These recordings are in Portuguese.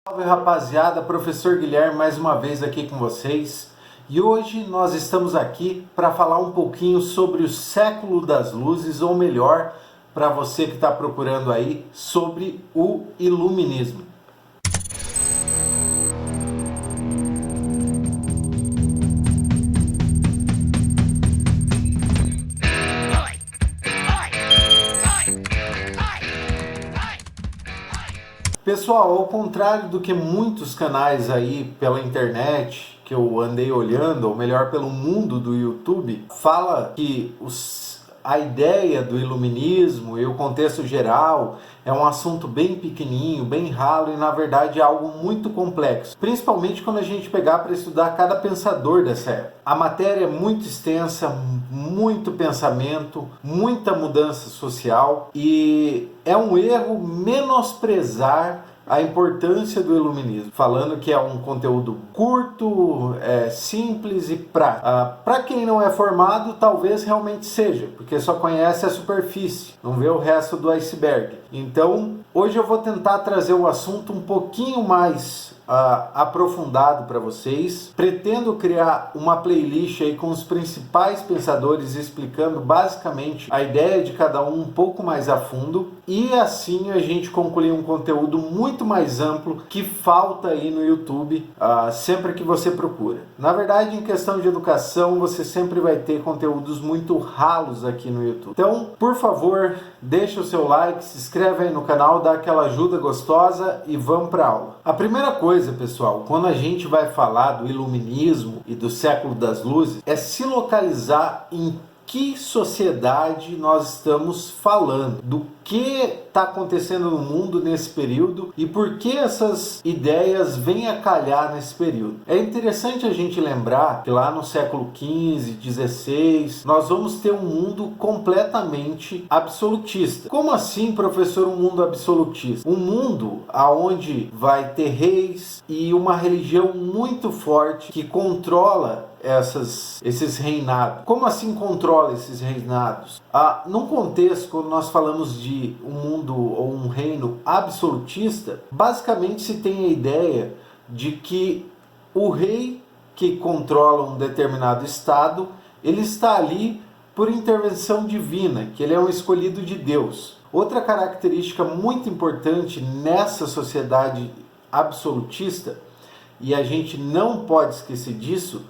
Salve rapaziada, professor Guilherme mais uma vez aqui com vocês. E hoje nós estamos aqui para falar um pouquinho sobre o século das luzes, ou melhor, para você que está procurando aí, sobre o iluminismo. Pessoal, ao contrário do que muitos canais aí pela internet que eu andei olhando, ou melhor, pelo mundo do YouTube, fala que a ideia do iluminismo e o contexto geral é um assunto bem pequenininho, bem ralo e na verdade é algo muito complexo, principalmente quando a gente pegar para estudar cada pensador dessa época. A matéria é muito extensa, muito pensamento, muita mudança social e é um erro menosprezar a importância do iluminismo, falando que é um conteúdo curto, simples e prático. Para quem não é formado, talvez realmente seja, porque só conhece a superfície, não vê o resto do iceberg. Então, hoje eu vou tentar trazer o assunto um pouquinho mais aprofundado para vocês. Pretendo criar uma playlist aí com os principais pensadores explicando basicamente a ideia de cada um pouco mais a fundo e assim a gente concluir um conteúdo muito mais amplo que falta aí no YouTube sempre que você procura. Na verdade, em questão de educação, você sempre vai ter conteúdos muito ralos aqui no YouTube. Então, por favor, deixa o seu like, se inscreve aí no canal, dá aquela ajuda gostosa e vamos para a aula. A primeira coisa, pessoal, quando a gente vai falar do iluminismo e do século das luzes, é se localizar em que sociedade nós estamos falando, do que está acontecendo no mundo nesse período e por que essas ideias vêm a calhar nesse período. É interessante a gente lembrar que lá no século XV, XVI, nós vamos ter um mundo completamente absolutista. Como assim, professor, um mundo absolutista? Um mundo onde vai ter reis e uma religião muito forte que controla esses reinados. Como assim controla esses reinados? Num contexto, quando nós falamos de um mundo ou um reino absolutista, basicamente se tem a ideia de que o rei que controla um determinado estado, ele está ali por intervenção divina, que ele é um escolhido de Deus. Outra característica muito importante nessa sociedade absolutista, e a gente não pode esquecer disso,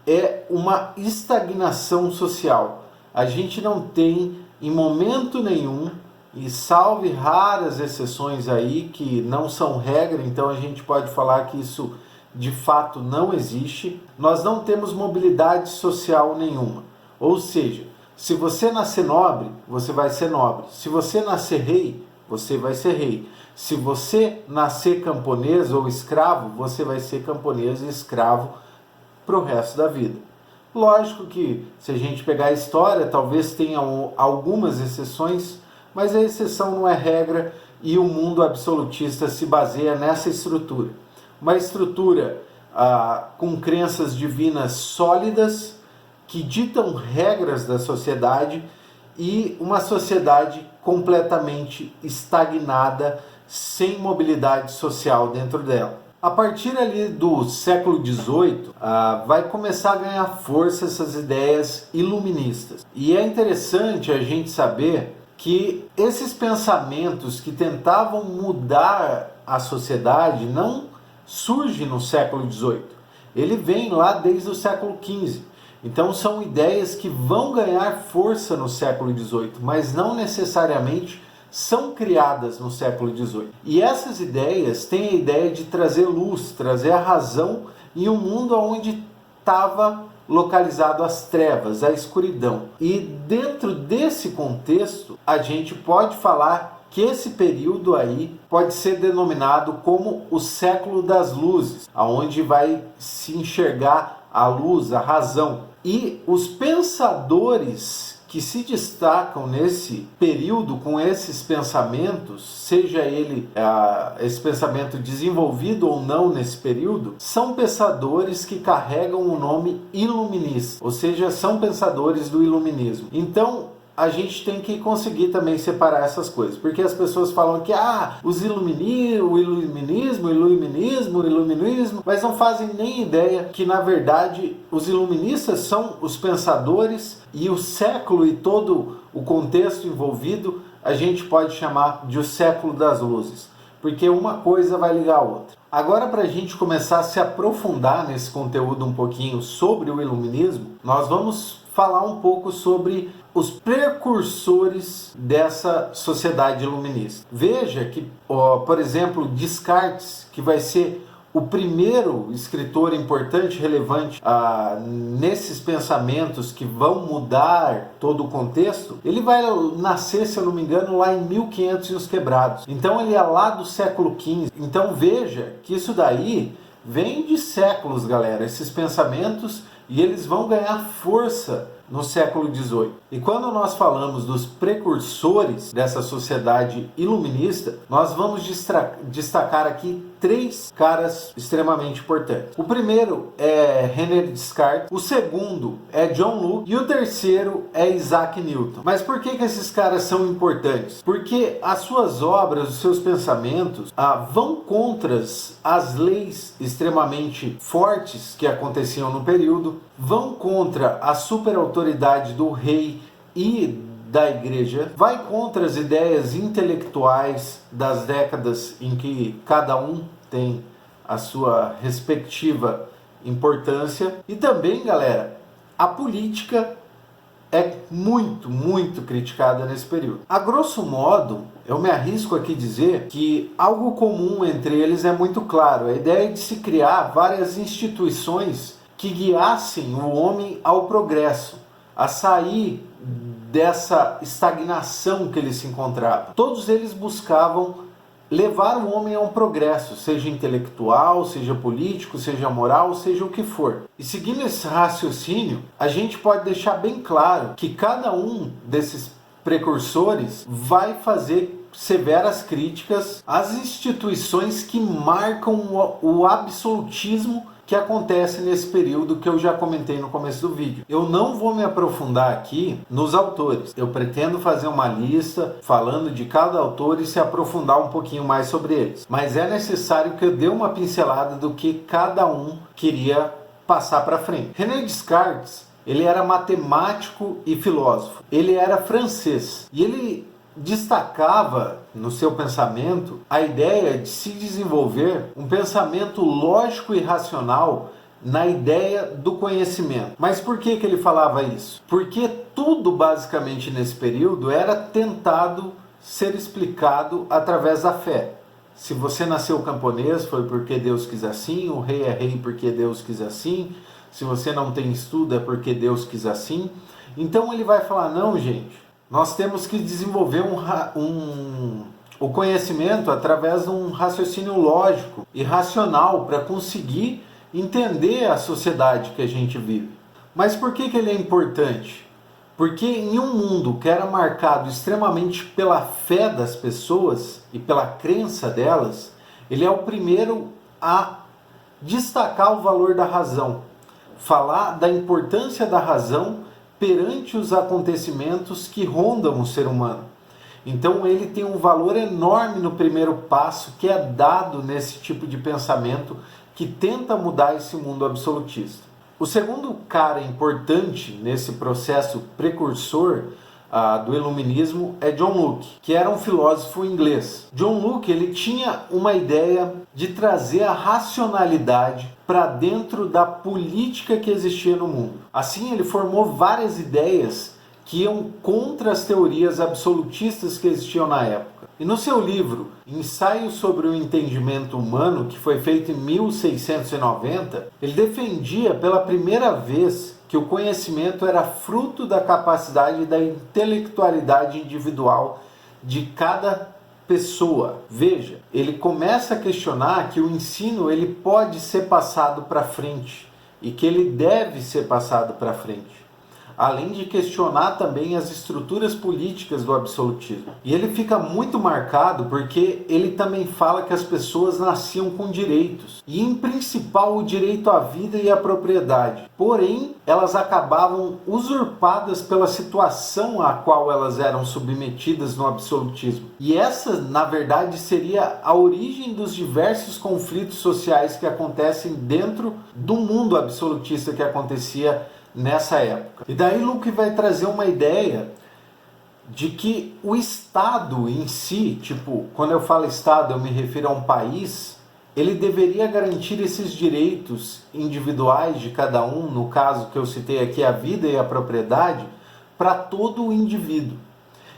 é uma estagnação social. A gente não tem em momento nenhum, e salve raras exceções aí que não são regra, então a gente pode falar que isso de fato não existe, nós não temos mobilidade social nenhuma. Ou seja, se você nascer nobre, você vai ser nobre. Se você nascer rei, você vai ser rei. Se você nascer camponês ou escravo, você vai ser camponês e escravo para o resto da vida. Lógico que se a gente pegar a história, talvez tenha algumas exceções, mas a exceção não é regra e o mundo absolutista se baseia nessa estrutura. Uma estrutura com crenças divinas sólidas que ditam regras da sociedade e uma sociedade completamente estagnada, sem mobilidade social dentro dela. A partir ali do século XVIII, vai começar a ganhar força essas ideias iluministas. E é interessante a gente saber que esses pensamentos que tentavam mudar a sociedade não surgem no século XVIII. Ele vem lá desde o século XV. Então são ideias que vão ganhar força no século XVIII, mas não necessariamente são criadas no século XVIII. E essas ideias têm a ideia de trazer luz, trazer a razão em um mundo onde estava localizado as trevas, a escuridão. E dentro desse contexto, a gente pode falar que esse período aí pode ser denominado como o século das luzes, aonde vai se enxergar a luz, a razão. E os pensadores que se destacam nesse período com esses pensamentos, seja ele esse pensamento desenvolvido ou não nesse período, são pensadores que carregam o nome iluminista, ou seja, são pensadores do iluminismo. Então, a gente tem que conseguir também separar essas coisas, porque as pessoas falam que o iluminismo, mas não fazem nem ideia que na verdade os iluministas são os pensadores e o século e todo o contexto envolvido a gente pode chamar de o século das luzes, porque uma coisa vai ligar a outra. Agora, para a gente começar a se aprofundar nesse conteúdo um pouquinho sobre o iluminismo, nós vamos falar um pouco sobre os precursores dessa sociedade iluminista. Veja que, por exemplo, Descartes, que vai ser o primeiro escritor importante, relevante nesses pensamentos que vão mudar todo o contexto, ele vai nascer, se eu não me engano, lá em 1500 e uns quebrados. Então ele é lá do século XV. Então veja que isso daí vem de séculos, galera, esses pensamentos, e eles vão ganhar força no século XVIII. E quando nós falamos dos precursores dessa sociedade iluminista, nós vamos destacar aqui 3 caras extremamente importantes. O primeiro é René Descartes, o segundo é John Locke e o terceiro é Isaac Newton. Mas por que esses caras são importantes? Porque as suas obras, os seus pensamentos vão contra as leis extremamente fortes que aconteciam no período, vão contra a superautoridade do rei e da igreja, vai contra as ideias intelectuais das décadas em que cada um tem a sua respectiva importância. E também, galera, a política é muito criticada nesse período. A grosso modo, eu me arrisco aqui dizer que algo comum entre eles é muito claro: a ideia de se criar várias instituições que guiassem o homem ao progresso, a sair dessa estagnação que ele se encontrava. Todos eles buscavam levar o homem a um progresso, seja intelectual, seja político, seja moral, seja o que for. E seguindo esse raciocínio, a gente pode deixar bem claro que cada um desses precursores vai fazer severas críticas às instituições que marcam o absolutismo que acontece nesse período que eu já comentei no começo do vídeo. Eu não vou me aprofundar aqui nos autores. Eu pretendo fazer uma lista falando de cada autor e se aprofundar um pouquinho mais sobre eles. Mas é necessário que eu dê uma pincelada do que cada um queria passar para frente. René Descartes, ele era matemático e filósofo. Ele era francês e ele destacava no seu pensamento a ideia de se desenvolver um pensamento lógico e racional na ideia do conhecimento. Mas por que ele falava isso? Porque tudo basicamente nesse período era tentado ser explicado através da fé. Se você nasceu camponês, foi porque Deus quis assim. O rei é rei porque Deus quis assim. Se você não tem estudo, é porque Deus quis assim. Então ele vai falar: não, gente, nós temos que desenvolver o conhecimento através de um raciocínio lógico e racional para conseguir entender a sociedade que a gente vive. Mas por que ele é importante? Porque em um mundo que era marcado extremamente pela fé das pessoas e pela crença delas, ele é o primeiro a destacar o valor da razão, falar da importância da razão perante os acontecimentos que rondam o ser humano. Então ele tem um valor enorme no primeiro passo que é dado nesse tipo de pensamento que tenta mudar esse mundo absolutista. O segundo cara importante nesse processo precursor do iluminismo é John Locke, que era um filósofo inglês. John Locke, ele tinha uma ideia de trazer a racionalidade para dentro da política que existia no mundo. Assim, ele formou várias ideias que iam contra as teorias absolutistas que existiam na época. E no seu livro Ensaio sobre o Entendimento Humano, que foi feito em 1690, ele defendia pela primeira vez que o conhecimento era fruto da capacidade e da intelectualidade individual de cada pessoa. Veja, ele começa a questionar que o ensino ele pode ser passado para frente e que ele deve ser passado para frente. além de questionar também as estruturas políticas do absolutismo. E ele fica muito marcado porque ele também fala que as pessoas nasciam com direitos, e em principal o direito à vida e à propriedade. Porém, elas acabavam usurpadas pela situação a qual elas eram submetidas no absolutismo. E essa, na verdade, seria a origem dos diversos conflitos sociais que acontecem dentro do mundo absolutista que acontecia nessa época. E daí Luke vai trazer uma ideia de que o Estado em si, tipo, quando eu falo Estado eu me refiro a um país, ele deveria garantir esses direitos individuais de cada um, no caso que eu citei aqui, a vida e a propriedade, para todo o indivíduo.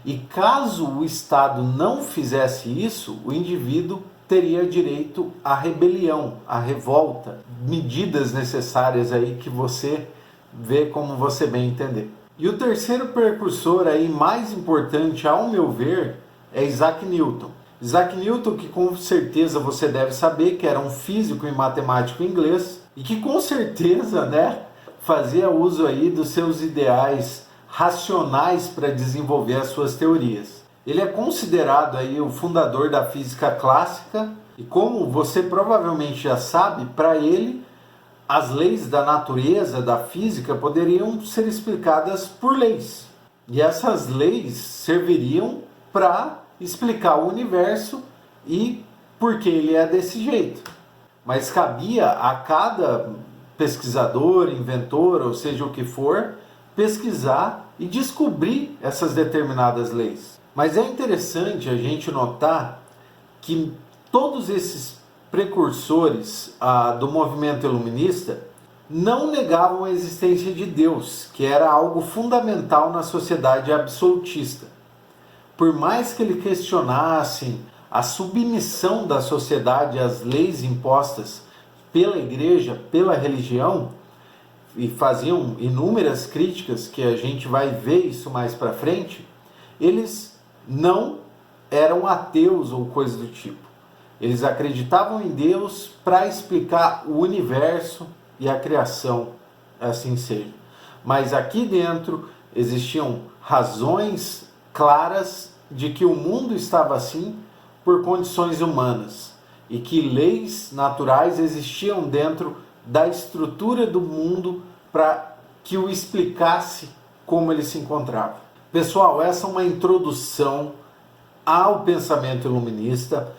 E caso o Estado não fizesse isso, o indivíduo teria direito à rebelião, à revolta, medidas necessárias aí que você vê como você bem entender. E o terceiro precursor aí mais importante, ao meu ver, é Isaac Newton. Isaac Newton, que com certeza você deve saber que era um físico e matemático inglês e que com certeza, né, fazia uso aí dos seus ideais racionais para desenvolver as suas teorias. Ele é considerado aí o fundador da física clássica e, como você provavelmente já sabe, para ele as leis da natureza, da física, poderiam ser explicadas por leis. E essas leis serviriam para explicar o universo e por que ele é desse jeito. Mas cabia a cada pesquisador, inventor, ou seja o que for, pesquisar e descobrir essas determinadas leis. Mas é interessante a gente notar que todos esses precursores do movimento iluminista não negavam a existência de Deus, que era algo fundamental na sociedade absolutista. Por mais que eles questionassem a submissão da sociedade às leis impostas pela igreja, pela religião, e faziam inúmeras críticas, que a gente vai ver isso mais para frente, eles não eram ateus ou coisa do tipo. Eles acreditavam em Deus para explicar o universo e a criação, assim seja. Mas aqui dentro existiam razões claras de que o mundo estava assim por condições humanas e que leis naturais existiam dentro da estrutura do mundo para que o explicasse como ele se encontrava. Pessoal, essa é uma introdução ao pensamento iluminista.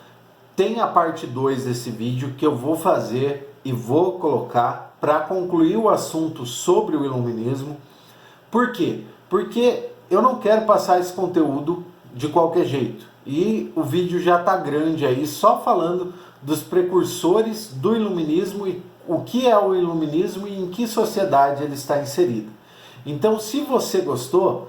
Tem a parte 2 desse vídeo que eu vou fazer e vou colocar para concluir o assunto sobre o iluminismo. Por quê? Porque eu não quero passar esse conteúdo de qualquer jeito. E o vídeo já está grande aí, só falando dos precursores do iluminismo e o que é o iluminismo e em que sociedade ele está inserido. Então, se você gostou,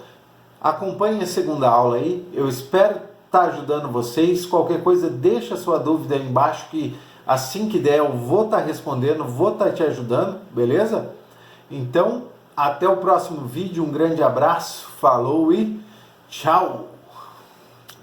acompanhe a segunda aula aí. Eu espero estar ajudando vocês. Qualquer coisa, deixa sua dúvida aí embaixo que assim que der eu vou estar respondendo, vou estar te ajudando, beleza? Então, até o próximo vídeo. Um grande abraço, falou e tchau!